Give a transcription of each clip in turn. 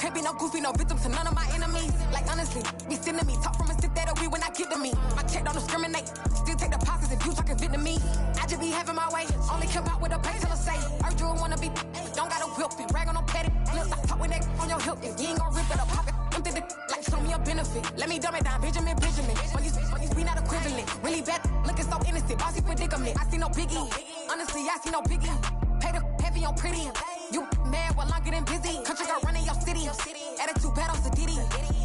can't be no goofy, no victim to none of my enemies. Like honestly, be sending me talk from a stick that'll be when I get to me. My check don't discriminate, still take deposits if you talking Vietnamese. I just be having my way, only care about what the pay teller say. Urge you wanna be, don't gotta whip it, brag on no petty. Flips, I talk with that on your hip, if you ain't gon' rip it up, pop it. Empty the like show me a benefit. Let me dumb it down, Benjamin. When you we not equivalent, really bad, looking so innocent, bossy predicament. I see no biggie, honestly, I see no biggie. Pay the heavy on pretty. You mad while I'm getting busy. Country girl running your city. Attitude bad on Sadidi.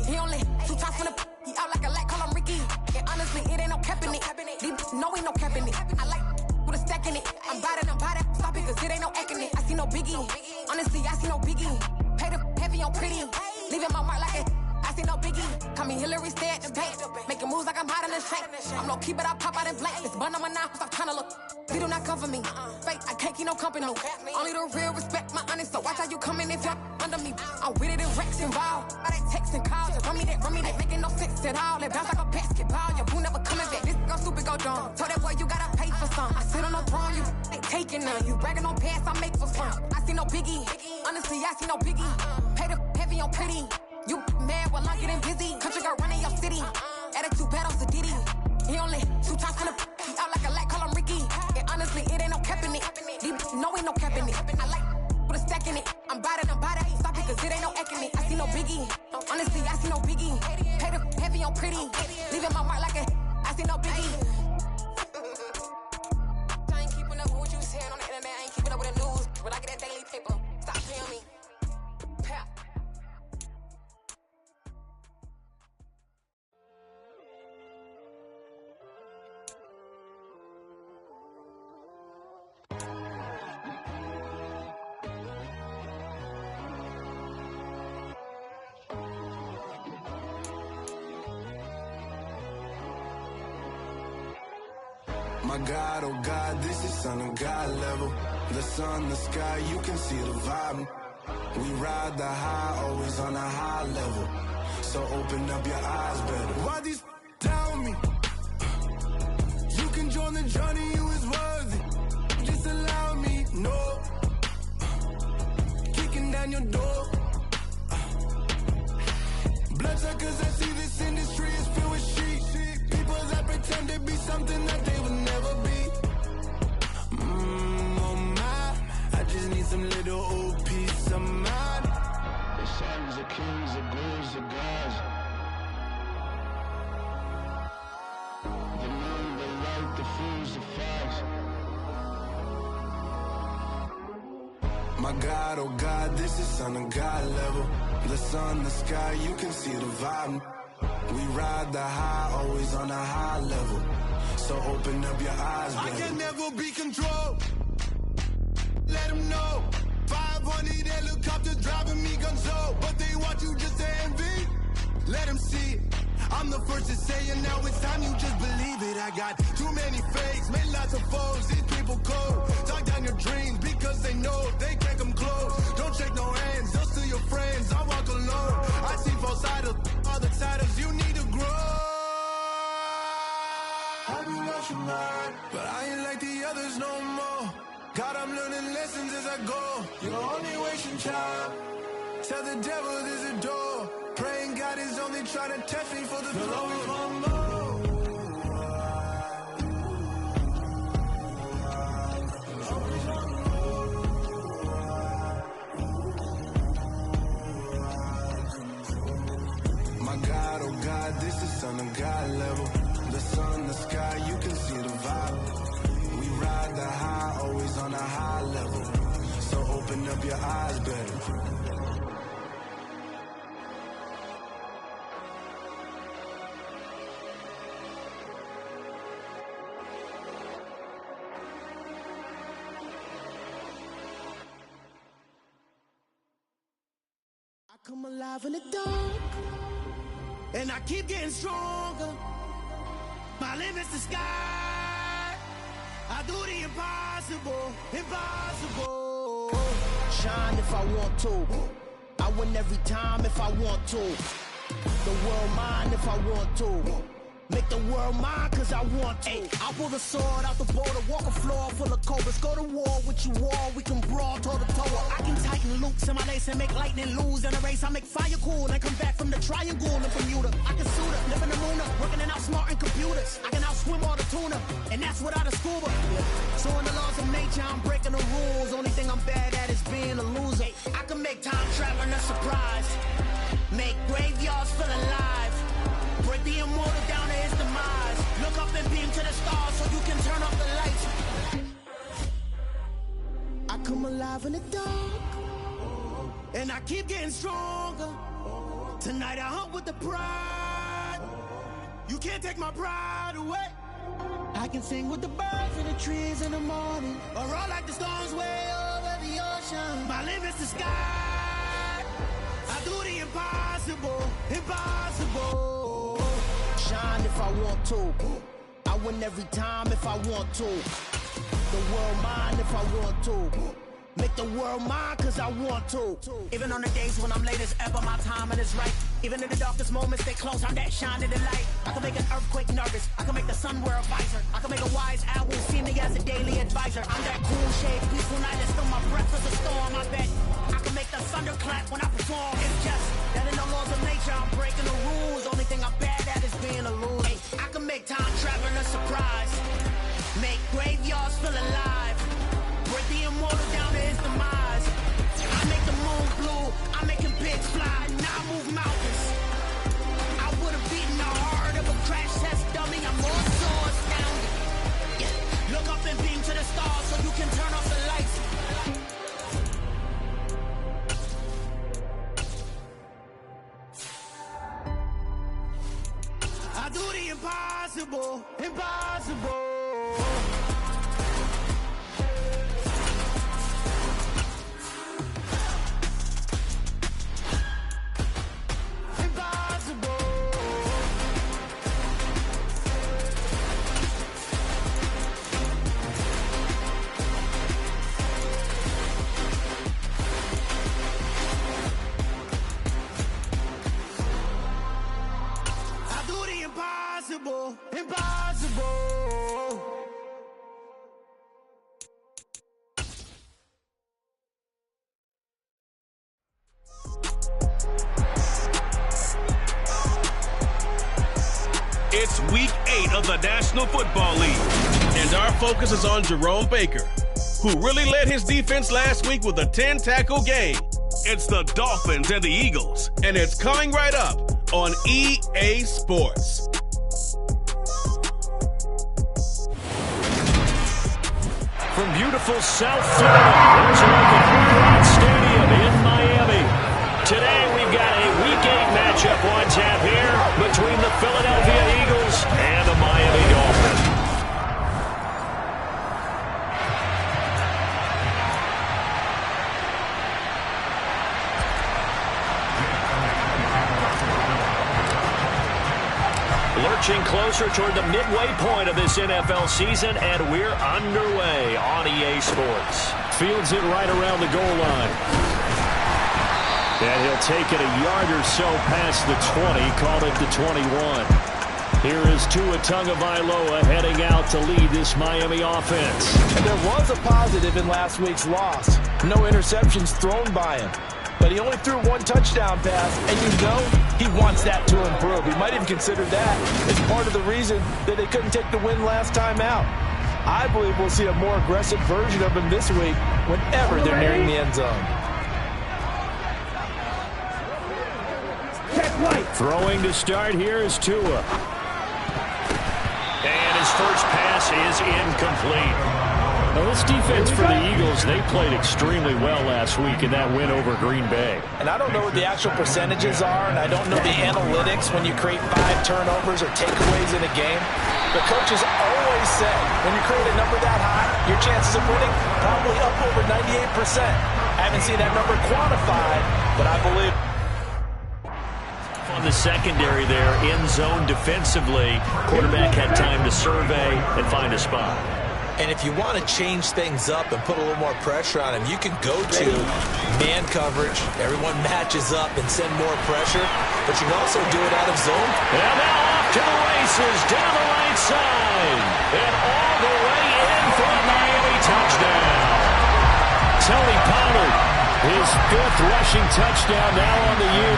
He only 2 times from the he out like a light, call him Ricky. And honestly, it ain't no cap in it. No, ain't no cap in it. I like with a stack in it. I'm by that, stop it, cause it ain't no acting it. I see no biggie. Honestly, I see no biggie. Pay the heavy on pretty. Leaving my mark like it. I see no biggie. Call me Hillary, stay at the bank. Making moves like I'm hiding in shank. I'm low key, but I pop out in blank. It's bun on my knife, stop trying to look. They do not cover me. Fake, I can't keep no company. Only the real respect my honest. So watch how you coming if you're under me. I'm with it and Rex involved. I they text and calls. Just run me that. Making no sense at all. They bounce like a basketball. Your boo never coming back. This go stupid, go dumb. Told that boy you gotta pay for some. I sit on no throne, you ain't taking none. You bragging on past, I make for fun. I see no biggie. Honestly, I see no biggie. Pay the heavy on pretty. You mad while I'm getting busy. Country girl running your city. Attitude bad on Sadidi. He only 2 times from the he out like a light, call him Ricky. And honestly, it ain't no cap in it. No, ain't no cap in it. I like with a stack in it. I'm by that, stop it, cause it ain't no acting it. I see no biggie. Honestly, I see no biggie. Pay the heavy on pretty. Leaving my mark like a I see no biggie. I ain't keeping up with what you saying on the internet. I ain't keeping up with the news. But I get that daily paper. Stop paying me. Pap. My God, oh God, this is Son of God level. The sun, the sky, you can see the vibe. We ride the high, always on a high level. So open up your eyes better. Why these tell me? You can join the journey, you is worthy. Just allow me, no. Kicking down your door. Bloodsuckers, I see this industry is filled with sheep. People that pretend to be something that they will never be. Oh my, I just need some little old peace of mind. The sons of kings, the ghouls, the gods. The moon, the light, the fools, the facts. My God, oh God, this is Son of God level. The sun, the sky, you can see the vibe. We ride the high, always on a high level. So open up your eyes, baby. I can never be controlled. Let them know. 500 helicopters driving me gonzo. But they want you just to envy. Let them see it. I'm the first to say it, now it's time you just believe it. I got too many fakes, made lots of foes. These people cold. Talk down your dreams because they know they can't come close. Don't shake no hands, they'll steal your friends. I walk alone. I see false idols, all the titles you need to grow. I've been watching mine, but I ain't like the others no more. God, I'm learning lessons as I go. You're only wasting time. Tell the devil there's a door. Praying God is only trying to test me for the throne. Always want more. My God, oh God, this is Son of God level. The sun, the sky, you can see the vibe. We ride the high, always on a high level. So open up your eyes, baby. Come alive in the dark, and I keep getting stronger. My limit's the sky. I do the impossible, impossible. Shine if I want to. I win every time if I want to. The world mine if I want to. Make the world mine cause I want to. I'll pull the sword out the border, walk a floor full of cobras. Go to war with you all, we can brawl toe to toe. I can tighten loops in my lace and make lightning lose in a race. I make fire cool and come back from the triangle in Bermuda. I can suit up, live in the moon up, working and outsmarting computers. I can outswim all the tuna, and that's without a scuba. So in the laws of nature, I'm breaking the rules. Only thing I'm bad at is being a loser. I can make time traveling a surprise, make graveyards feel alive, break the immortal down to his demise. Look up and beam to the stars so you can turn off the lights. I come alive in the dark, and I keep getting stronger. Tonight I hunt with the pride. You can't take my pride away. I can sing with the birds and the trees in the morning, or roll like the storms way over the ocean. My limit's the sky. I do the impossible, impossible. Shine if I want to. I win every time if I want to. The world mine if I want to. Make the world mine cause I want to. Even on the days when I'm late as ever, my timing is right. Even in the darkest moments, they close, I'm that shining the light. I can make an earthquake nervous, I can make the sun wear a visor. I can make a wise owl see me as a daily advisor. I'm that cool shade, peaceful night, and still my breath is a storm. I bet I can make the thunder clap when I perform. It's just that in the laws of nature, I'm breaking the rules. Only thing I'm bad at is being a loser. I can make time traveling a surprise, make graveyards feel alive, break the immortal down to his demise. I make the moon blue, I'm making pigs fly, now I move mountains. I would've beaten the heart of a crash test dummy, I'm more so astounded. Yeah. Look up and beam to the stars so you can turn off the lights. I do the impossible, impossible. Impossible, impossible. It's week 8 of the National Football League, and our focus is on Jerome Baker, who really led his defense last week with a 10-tackle game. It's the Dolphins and the Eagles, and it's coming right up on EA Sports. From beautiful South Florida, there's the Hard Stadium in Miami. Today we've got a Week 8 matchup on tap here between the Philadelphia Eagles and the Miami Dolphins. Lurching closer toward the midway point of this NFL season, and we're underway on EA Sports. Fields it right around the goal line. And he'll take it a yard or so past the 20, call it the 21. Here is Tua Tagovailoa heading out to lead this Miami offense. And there was a positive in last week's loss. No interceptions thrown by him. But he only threw one touchdown pass, and you know he wants that to improve. He might even consider that as part of the reason that they couldn't take the win last time out. I believe we'll see a more aggressive version of him this week whenever they're nearing the end zone. Throwing to start here is Tua. And his first pass is incomplete. Now this defense for the Eagles, they played extremely well last week in that win over Green Bay. And I don't know what the actual percentages are, and I don't know the analytics when you create 5 turnovers or takeaways in a game. But coaches always say when you create a number that high, your chances of winning probably up over 98%. I haven't seen that number quantified, but I believe. On the secondary there, in zone defensively, quarterback had time to survey and find a spot. And if you want to change things up and put a little more pressure on him, you can go to man coverage. Everyone matches up and send more pressure. But you can also do it out of zone. And now off to the races, down the right side. And all the way in for a Miami touchdown. Tony Pollard, his 5th rushing touchdown now on the year.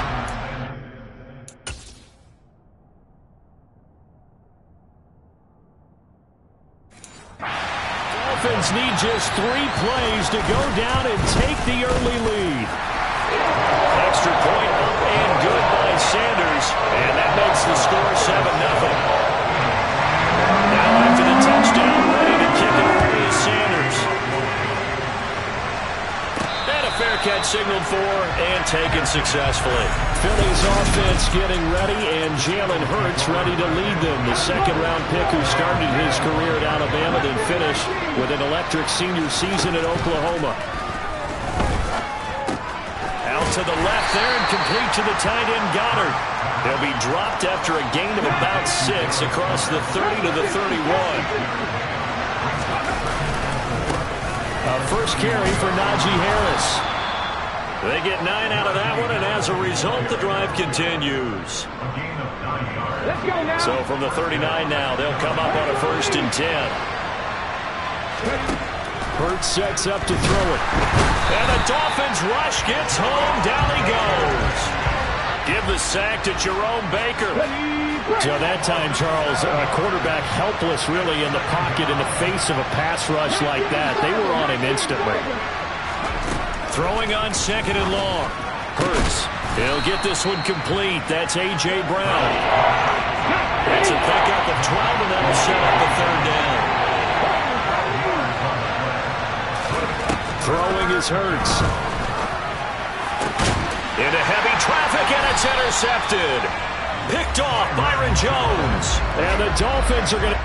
Dolphins need just 3 plays to go down and take the early lead. Extra point up and good by Sanders, and that makes the score 7-0. Now after the touchdown, ready to kick it away is Sanders. And a fair catch signaled for and taken successfully. Philly's offense getting ready, and Jalen Hurts ready to lead them. The 2nd-round pick who started his career at Alabama, then finished with an electric senior season at Oklahoma. Out to the left there and complete to the tight end Goddard. He'll be dropped after a gain of about 6 across the 30 to the 31. A first carry for Najee Harris. They get 9 out of that one, and as a result, the drive continues. So from the 39 now, they'll come up on a 1st and 10. Hurts sets up to throw it. And the Dolphins rush gets home. Down he goes. Give the sack to Jerome Baker. So that time, Charles, a quarterback helpless really in the pocket in the face of a pass rush like that. They were on him instantly. Throwing on 2nd and long. Hurts. He'll get this one complete. That's A.J. Brown. That's a pickup of 12, and that'll set up the 3rd down. Throwing is Hurts. Into heavy traffic, and it's intercepted. Picked off Byron Jones. And the Dolphins are going to...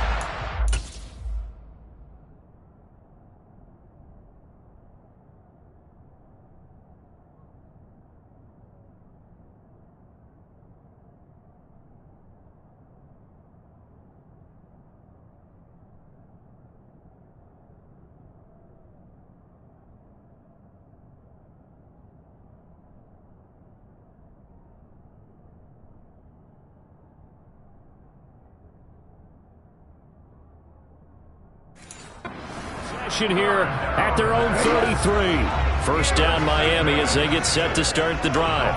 here at their own 33. First down Miami as they get set to start the drive.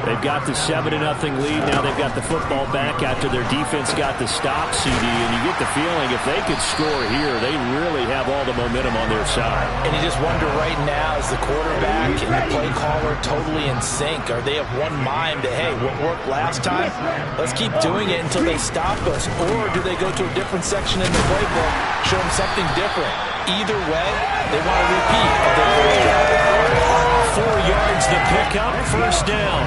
They've got the 7-0 lead. Now they've got the football back after their defense got the stop, CD, and you get the feeling if they could score here, they really have all the momentum on their side. And you just wonder right now, is the quarterback and the play caller totally in sync? Are they of one mind that, hey, what worked last time, let's keep doing it until they stop us? Or do they go to a different section in the playbook, show them something different? Either way, they want to repeat their first drive. 4 yards the pickup, 1st down.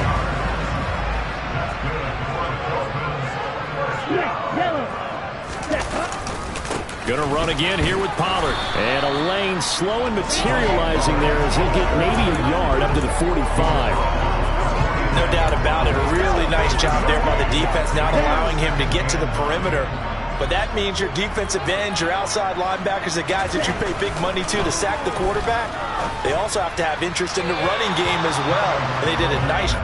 Gonna run again here with Pollard. And a lane slow and materializing there as he'll get maybe a yard up to the 45. No doubt about it. A really nice job there by the defense, not allowing him to get to the perimeter. But that means your defensive ends, your outside linebackers, the guys that you pay big money to sack the quarterback, they also have to have interest in the running game as well. And they did a nice job.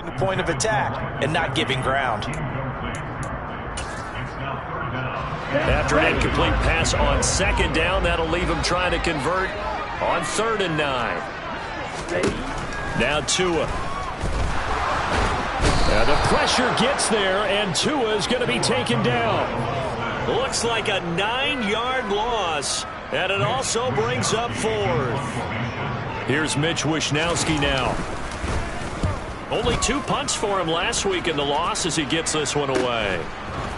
The point of attack and not giving ground. After an incomplete pass on 2nd down, that'll leave him trying to convert on 3rd and 9. Now Tua. Now the pressure gets there, and Tua is going to be taken down. Looks like a 9-yard loss, and it also brings up 4th. Here's Mitch Wishnowski now. Only 2 punts for him last week in the loss as he gets this one away.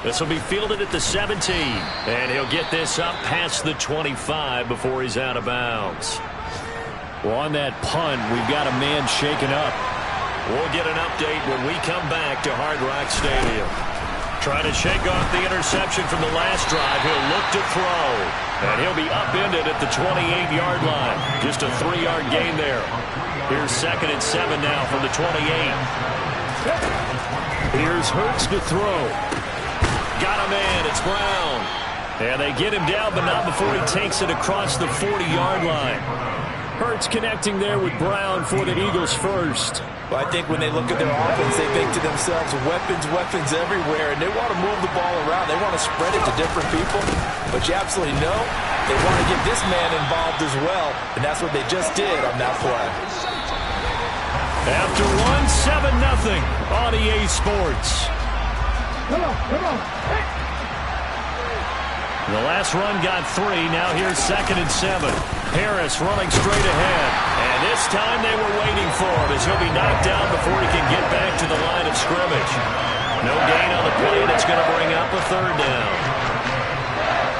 This will be fielded at the 17, and he'll get this up past the 25 before he's out of bounds. Well, on that punt, we've got a man shaken up. We'll get an update when we come back to Hard Rock Stadium. Trying to shake off the interception from the last drive. He'll look to throw. And he'll be upended at the 28-yard line. Just a 3-yard gain there. Here's 2nd and 7 now from the 28. Here's Hurts to throw. Got him in. It's Brown. And they get him down, but not before he takes it across the 40-yard line. Hurts connecting there with Brown for the Eagles first. Well, I think when they look at their offense, they think to themselves, weapons everywhere, and they want to move the ball around. They want to spread it to different people, but you absolutely know they want to get this man involved as well, and that's what they just did on that play. After one, 7-0 on EA Sports. Come on. The last run got 3. Now here's 2nd and 7. Harris running straight ahead. And this time they were waiting for him as he'll be knocked down before he can get back to the line of scrimmage. No gain on the play, and it's going to bring up a 3rd down.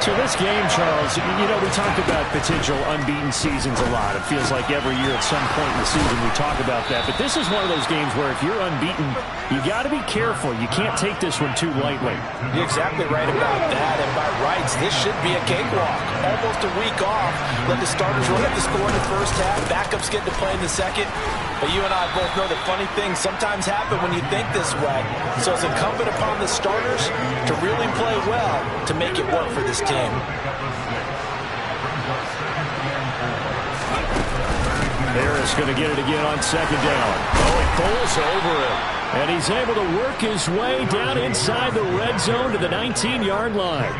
So this game, Charles, you know, we talked about potential unbeaten seasons a lot. It feels like every year at some point in the season we talk about that. But this is one of those games where if you're unbeaten, you got to be careful. You can't take this one too lightly. You're exactly right about that. And by rights, this should be a cakewalk. Almost a week off. Let the starters run up the score in the first half. Backups get to play in the second. But you and I both know that funny things sometimes happen when you think this way. So it's incumbent upon the starters to really play well to make it work for this team. Harris going to get it again on 2nd down. Oh, he pulls over him. And he's able to work his way down inside the red zone to the 19-yard line.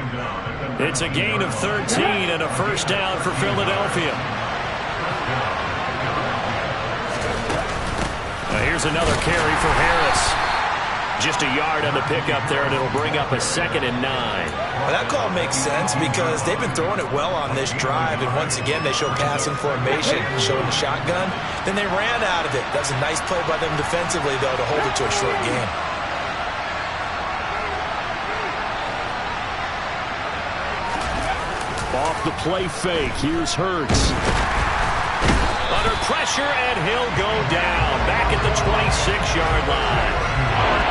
It's a gain of 13 and a 1st down for Philadelphia. Now here's another carry for Harris. Just a yard on the pickup there, and it'll bring up a 2nd and 9. Well, that call makes sense because they've been throwing it well on this drive, and once again they show passing formation, showing the shotgun. Then they ran out of it. That's a nice play by them defensively, though, to hold it to a short game. Off the play fake, here's Hurts. Under pressure, and he'll go down. Back at the 26-yard line.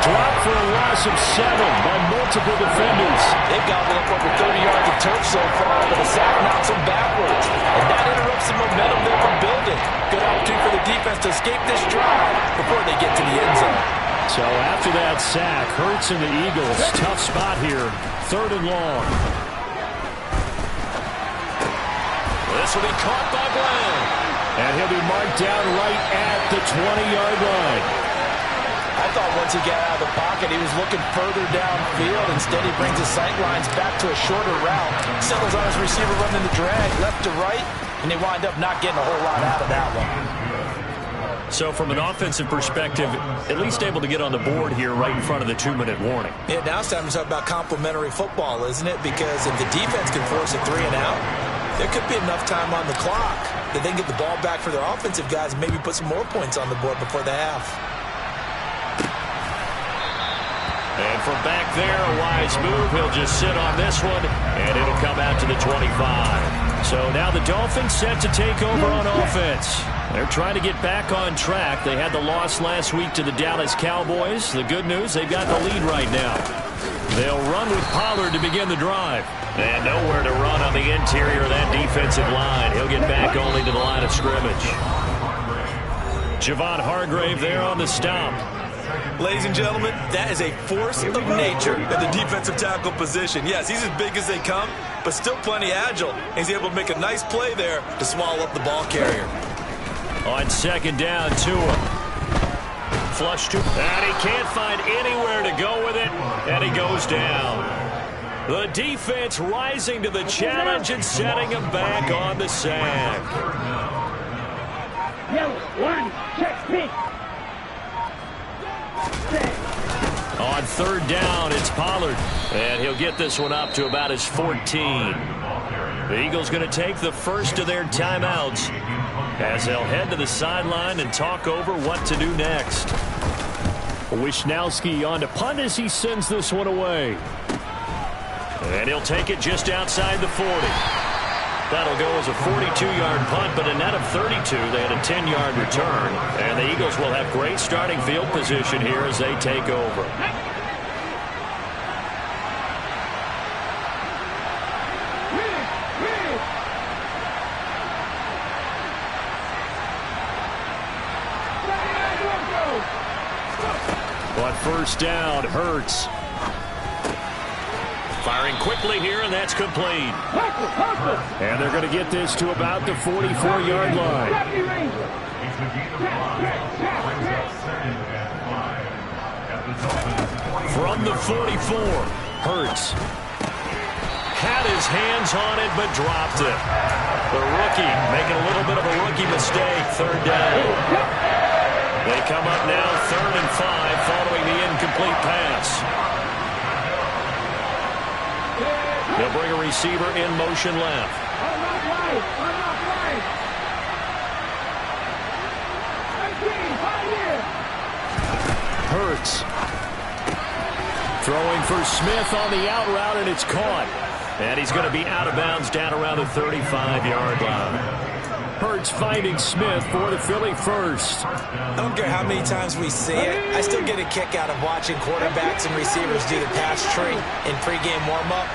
Dropped for a loss of 7 by multiple defenders. They've gobbled up over 30 yards of turf so far, but the sack knocks them backwards. And that interrupts the momentum they're from building. Good opportunity for the defense to escape this drive before they get to the end zone. So after that sack, Hurts and the Eagles, tough spot here. 3rd and long. This will be caught by Brown. And he'll be marked down right at the 20-yard line. I thought once he got out of the pocket, he was looking further downfield. Instead, he brings his sight lines back to a shorter route. Settles on his receiver running the drag left to right, and they wind up not getting a whole lot out of that one. So from an offensive perspective, at least able to get on the board here right in front of the 2-minute warning. Yeah, now it's time to talk about complementary football, isn't it? Because if the defense can force a 3 and out, there could be enough time on the clock that they can get the ball back for their offensive guys and maybe put some more points on the board before the half. And from back there, a wise move. He'll just sit on this one, and it'll come out to the 25. So now the Dolphins set to take over on offense. They're trying to get back on track. They had the loss last week to the Dallas Cowboys. The good news, they've got the lead right now. They'll run with Pollard to begin the drive. And nowhere to run on the interior of that defensive line. He'll get back only to the line of scrimmage. Javon Hargrave there on the stop. Ladies and gentlemen, that is a force of nature at the defensive tackle position. Yes, he's as big as they come, but still plenty agile. He's able to make a nice play there to swallow up the ball carrier. On 2nd down, Tua. Flush to, and he can't find anywhere to go with it, and he goes down. The defense rising to the challenge and setting him back on the sack. Yellow, 1, check, pick. On 3rd down, it's Pollard, and he'll get this one up to about his 14. The Eagles going to take the first of their timeouts as they'll head to the sideline and talk over what to do next. Wishnowski on to punt as he sends this one away. And he'll take it just outside the 40. That'll go as a 42-yard punt, but a net of 32. They had a 10-yard return. And the Eagles will have great starting field position here as they take over. first down. Hurts. Firing quickly here, and that's complete. And they're going to get this to about the 44-yard line. From the 44, Hurts had his hands on it, but dropped it. The rookie making a little bit of a rookie mistake. Third down. They come up now 3rd and 5 following the incomplete pass. They'll bring a receiver in motion left. Hurts throwing for Smith on the out route, and it's caught. And he's going to be out of bounds down around the 35-yard line. Hurts finding Smith for the Philly first. I don't care how many times we see it. I still get a kick out of watching quarterbacks and receivers do the pass tree in pregame warm-up.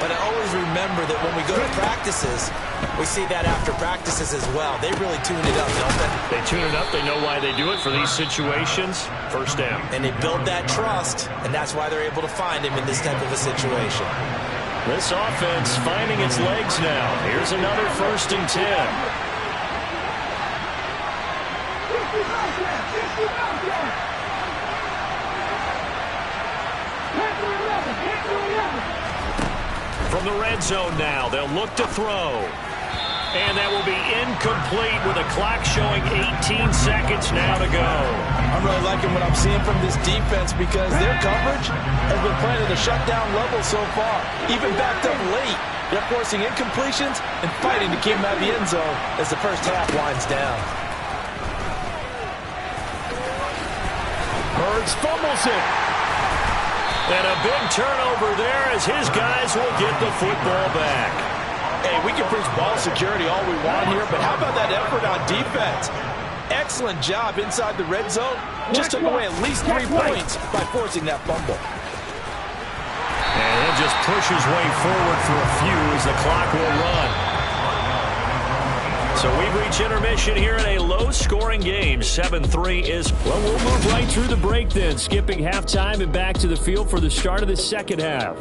But I always remember that when we go to practices, we see that after practices as well. They really tune it up, don't they? They tune it up. They know why they do it for these situations. First down. And they build that trust, and that's why they're able to find him in this type of a situation. This offense finding its legs now. Here's another 1st and 10. From the red zone now, they'll look to throw. And that will be incomplete with a clock showing 18 seconds now to go. I'm really liking what I'm seeing from this defense because their coverage has been playing at a shutdown level so far. Even backed up late, they're forcing incompletions and fighting to keep them out of the end zone as the first half winds down. Hurts fumbles it. And a big turnover there as his guys will get the football back. Hey, we can preach ball security all we want here, but how about that effort on defense? Excellent job inside the red zone. Just took away at least 3 points by forcing that fumble. And he'll just push his way forward for a few as the clock will run. So we've reached intermission here in a low-scoring game. 7-3 is... Well, we'll move right through the break then, skipping halftime and back to the field for the start of the second half.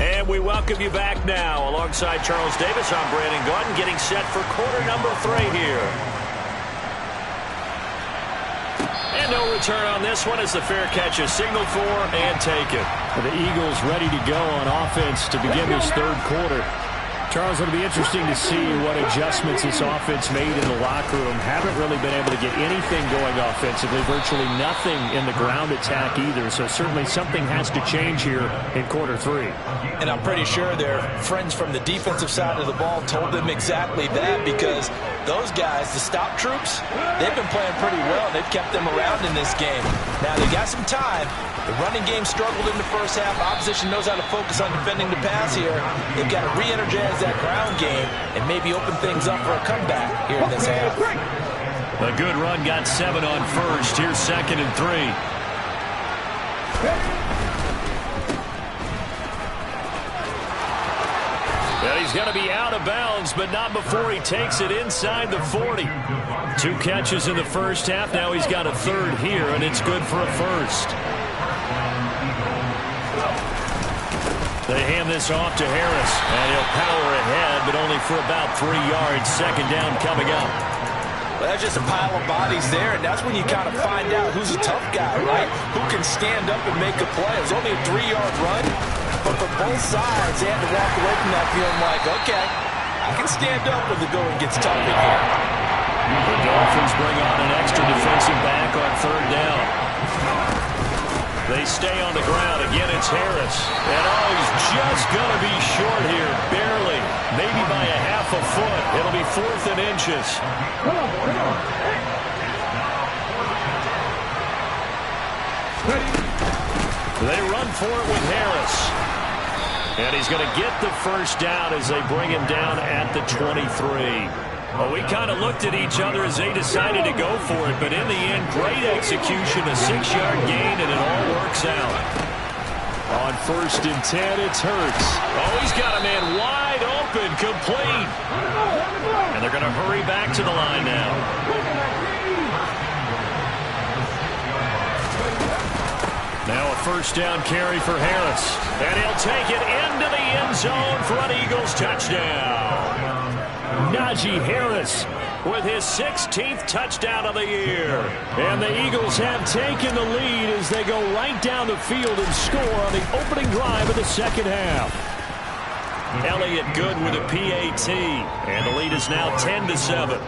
And we welcome you back now. Alongside Charles Davis, I'm Brandon Gaudin, getting set for quarter number 3 here. No return on this one as the fair catch is signaled for and taken. The Eagles ready to go on offense to begin this third quarter. Charles, it'll be interesting to see what adjustments this offense made in the locker room. Haven't really been able to get anything going offensively. Virtually nothing in the ground attack either. So certainly something has to change here in quarter 3. And I'm pretty sure their friends from the defensive side of the ball told them exactly that because those guys, the stop troops, they've been playing pretty well. They've kept them around in this game. Now, they got some time. The running game struggled in the first half. Opposition knows how to focus on defending the pass here. They've got to re-energize that ground game and maybe open things up for a comeback here in this half. A good run got 7 on first. Here's 2nd and 3. And he's going to be out of bounds, but not before he takes it inside the 40. 2 catches in the first half. Now he's got a 3rd here, and it's good for a 1st. They hand this off to Harris, and he'll power ahead, but only for about 3 yards. 2nd down coming up. Well, that's just a pile of bodies there, and that's when you kind of find out who's a tough guy, right? Who can stand up and make a play. It was only a 3-yard run, but for both sides, they had to walk away from that feeling like, okay, I can stand up when the going gets tough in here. The Dolphins bring on an extra defensive back on 3rd down. They stay on the ground. Again, it's Harris. And oh, he's just going to be short here. Barely. Maybe by a half a foot. It'll be 4th and inches. They run for it with Harris. And he's going to get the first down as they bring him down at the 23. Well, we kind of looked at each other as they decided to go for it, but in the end, great execution, a 6-yard gain, and it all works out. On 1st and 10, it's Hurts. Oh, he's got a man wide open, complete. And they're going to hurry back to the line now. Now a first down carry for Harris. And he'll take it into the end zone for an Eagles touchdown. Najee Harris with his 16th touchdown of the year. And the Eagles have taken the lead as they go right down the field and score on the opening drive of the second half. Elliott good with a PAT. And the lead is now 10-7.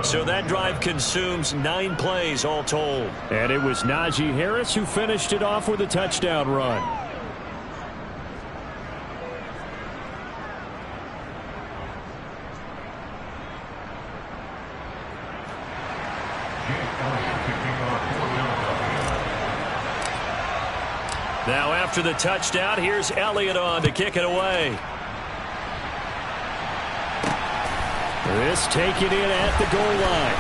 So that drive consumes 9 plays all told. And it was Najee Harris who finished it off with a touchdown run. Now after the touchdown, here's Elliott on to kick it away. This taken in at the goal line.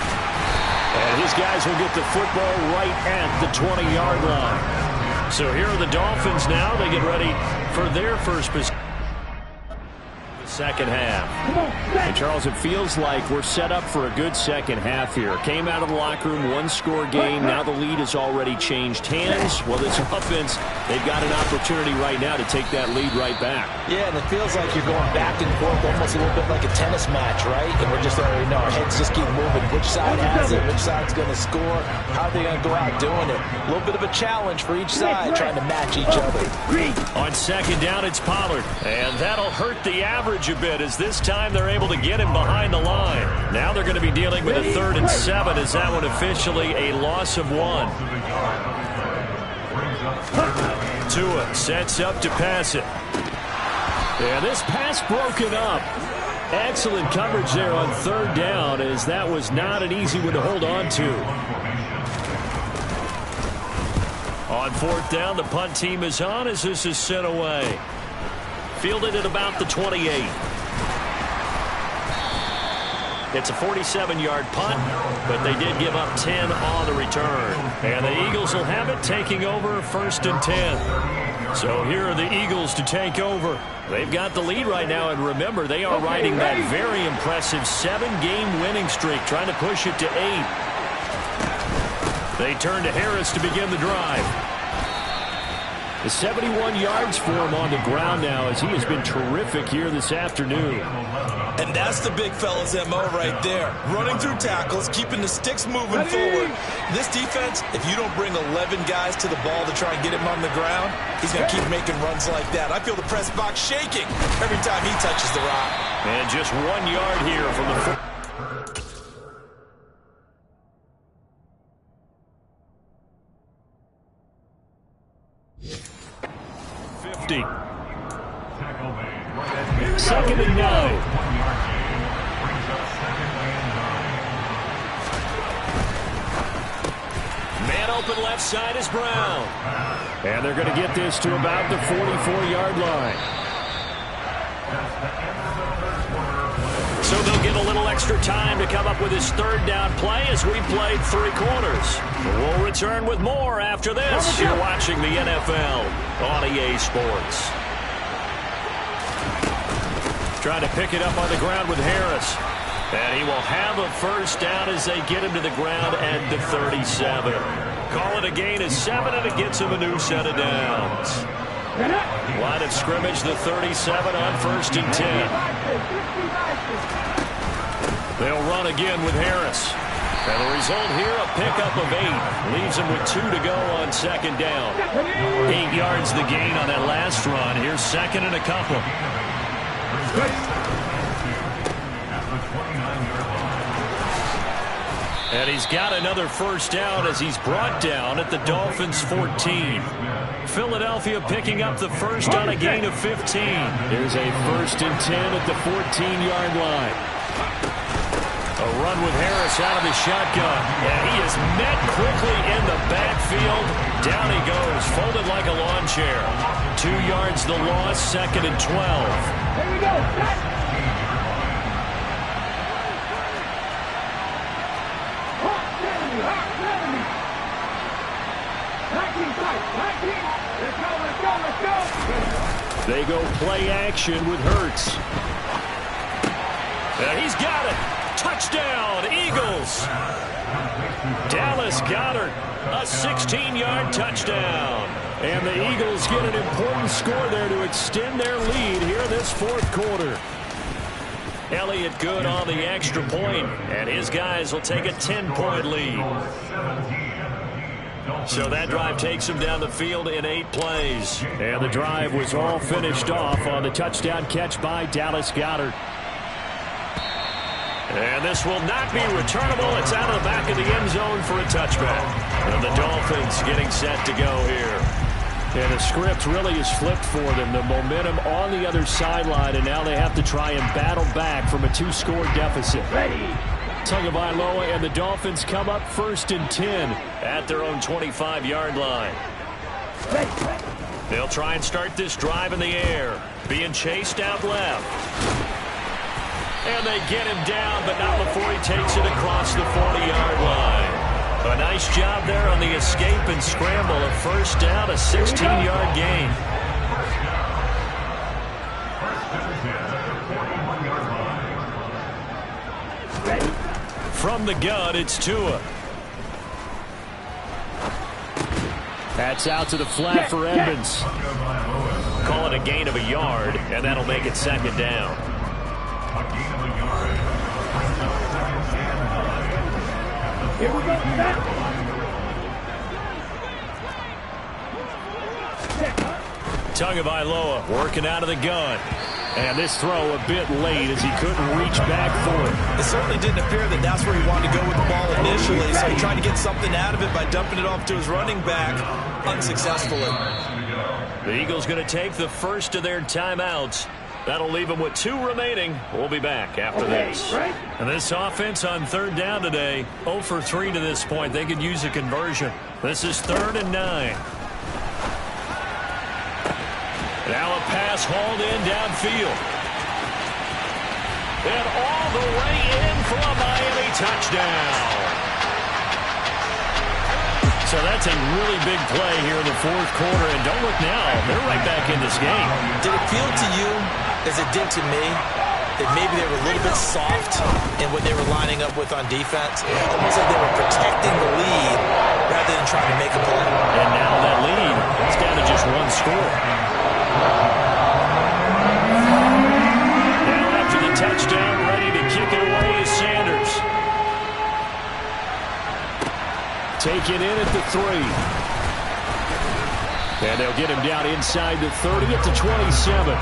And his guys will get the football right at the 20-yard line. So here are the Dolphins now. They get ready for their first possession. Second half. And Charles, it feels like we're set up for a good second half here. Came out of the locker room, 1-score game. Now the lead has already changed hands. Well, this offense, they've got an opportunity right now to take that lead right back. Yeah, and it feels like you're going back and forth almost a little bit like a tennis match, right? And we're just already know our heads just keep moving. Which side has it? Which side's going to score? How are they going to go out doing it? A little bit of a challenge for each side trying to match each other. On second down, it's Pollard. And that'll hurt the average a bit as this time they're able to get him behind the line. Now they're going to be dealing with a 3rd and 7 as that one officially a loss of 1. Tua sets up to pass it. Yeah, this pass broken up. Excellent coverage there on 3rd down as that was not an easy one to hold on to. On 4th down, the punt team is on as this is sent away. Fielded at about the 28. It's a 47-yard punt, but they did give up 10 on the return. And the Eagles will have it taking over 1st and 10. So here are the Eagles to take over. They've got the lead right now, and remember, they are riding that very impressive 7-game winning streak, trying to push it to 8. They turn to Harris to begin the drive. The 71 yards for him on the ground now as he has been terrific here this afternoon. And that's the big fella's MO right there. Running through tackles, keeping the sticks moving forward. This defense, if you don't bring 11 guys to the ball to try and get him on the ground, he's going to keep making runs like that. I feel the press box shaking every time he touches the rock. And just 1 yard here from the 50. 2nd and 9. Man open left side is Brown. And they're going to get this to about the 44-yard line. So they'll get a little extra time to come up with his 3rd down play as we played 3 quarters. We'll return with more after this. You're watching the NFL on EA Sports. Trying to pick it up on the ground with Harris. And he will have a first down as they get him to the ground at the 37. Call it a gain of 7, and it gets him a new set of downs. Line of scrimmage, the 37 on 1st and 10. They'll run again with Harris. And the result here, a pickup of 8. Leaves him with 2 to go on 2nd down. 8 yards the gain on that last run. Here's 2nd and a couple. And he's got another first down as he's brought down at the Dolphins' 14. Philadelphia picking up the first on a gain of 15. Here's a 1st and 10 at the 14-yard line. A run with Harris out of the shotgun. And he is met quickly in the backfield. Down he goes, folded like a lawn chair. 2 yards the loss, 2nd and 12. There we go. They go play action with Hurts. And he's got it. Touchdown, Eagles. Dallas Goedert, a 16-yard touchdown. And the Eagles get an important score there to extend their lead here in this fourth quarter. Elliott good on the extra point, and his guys will take a 10-point lead. So that drive takes him down the field in 8 plays. And the drive was all finished off on the touchdown catch by Dallas Goedert. And this will not be returnable. It's out of the back of the end zone for a touchback. And the Dolphins getting set to go here. And the script really is flipped for them. The momentum on the other sideline, and now they have to try and battle back from a 2-score deficit. Tagovailoa and the Dolphins come up 1st and 10 at their own 25-yard line. They'll try and start this drive in the air. Being chased out left. And they get him down, but not before he takes it across the 40-yard line. A nice job there on the escape and scramble. A first down, a 16-yard gain. From the gun, it's Tua. That's out to the flat for Evans. Call it a gain of a yard, and that'll make it 2nd down. Here we go. Tagovailoa working out of the gun. And this throw a bit late as he couldn't reach back for it. It certainly didn't appear that that's where he wanted to go with the ball initially, so he tried to get something out of it by dumping it off to his running back unsuccessfully. The Eagles going to take the first of their timeouts. That'll leave them with 2 remaining. We'll be back after this. And this offense on 3rd down today, 0 for 3 to this point. They could use a conversion. This is 3rd and 9. Now a pass hauled in downfield. And all the way in for a Miami touchdown. So that's a really big play here in the 4th quarter. And don't look now, they're right back in this game. Did it feel to you, as it did to me, that maybe they were a little bit soft in what they were lining up with on defense? Almost like they were protecting the lead rather than trying to make a play. And now that lead is down to just 1 score. Now after the touchdown, ready to kick it away is Sanders. Taken in at the 3. And they'll get him down inside the 30 at the 27.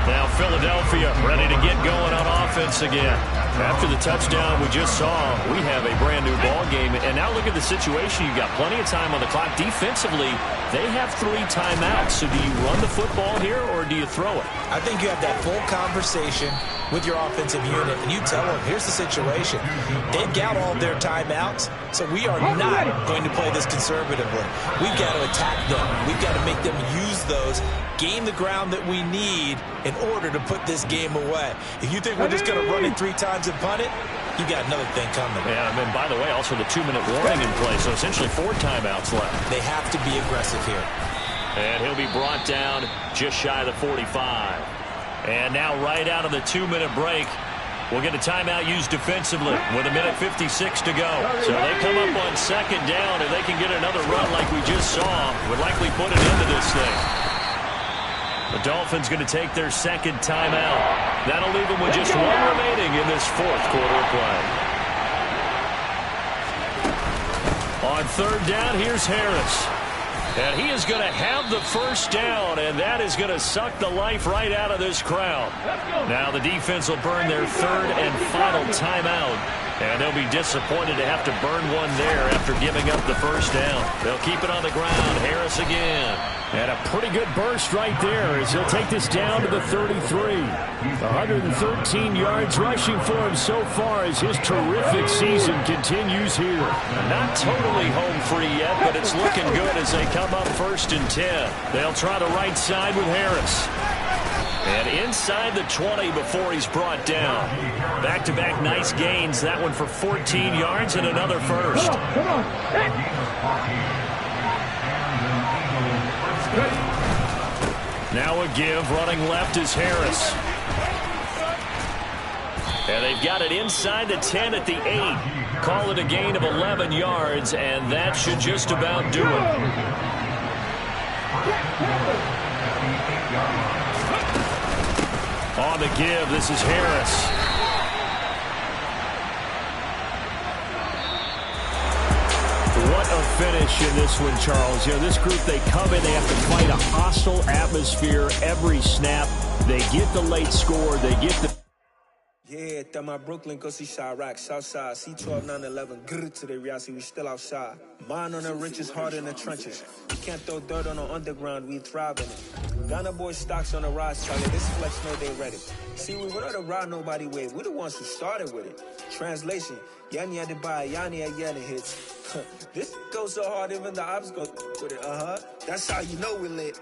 Now Philadelphia ready to get going on offense again. After the touchdown we just saw, we have a brand new ball game. And now look at the situation. You've got plenty of time on the clock. Defensively, they have 3 timeouts. So do you run the football here or do you throw it? I think you have that full conversation with your offensive unit, and you tell them, here's the situation. They've got all their timeouts, so we are not going to play this conservatively. We've got to attack them. We've got to make them use those, gain the ground that we need in order to put this game away. If you think we're just going to run it 3 times and punt it, you got another thing coming. Yeah, and then, by the way, also the 2-minute warning in play, so essentially 4 timeouts left. They have to be aggressive here. And he'll be brought down just shy of the 45. And now right out of the 2-minute break, we'll get a timeout used defensively with 1:56 to go. So they come up on 2nd down, and they can get another run like we just saw. Would likely put it into this thing. The Dolphins going to take their 2nd timeout. That'll leave them with just 1 remaining in this 4th quarter of play. On 3rd down, here's Harris. And he is going to have the first down, and that is going to suck the life right out of this crowd. Now the defense will burn their 3rd and final timeout, and they'll be disappointed to have to burn one there after giving up the first down. They'll keep it on the ground. Harris again. And a pretty good burst right there as he'll take this down to the 33. 113 yards rushing for him so far as his terrific season continues here. Not totally home free yet, but it's looking good as they come up 1st and 10. They'll try the right side with Harris. And inside the 20 before he's brought down. Back-to-back nice gains. That one for 14 yards and another first. Now a give. Running left is Harris. And they've got it inside the 10 at the 8. Call it a gain of 11 yards, and that should just about do it. On the give, this is Harris. What a finish in this one, Charles. You know, this group, they come in, they have to fight a hostile atmosphere every snap. They get the late score, they get the... Yeah, that my Brooklyn, go see Chirac, Southside, C12, 911, grrr to the reality, we still outside. Mine on the riches, hard in the trenches. You can't throw dirt on the underground, we thrive in it. Ghana boy stocks on the rise, Charlie, this flex know they ready. See, we were not the ride nobody with, we the ones who started with it. Translation, Yanni had to buy, Yanni had yelling hits. This goes so hard, even the ops go with it, That's how you know we lit.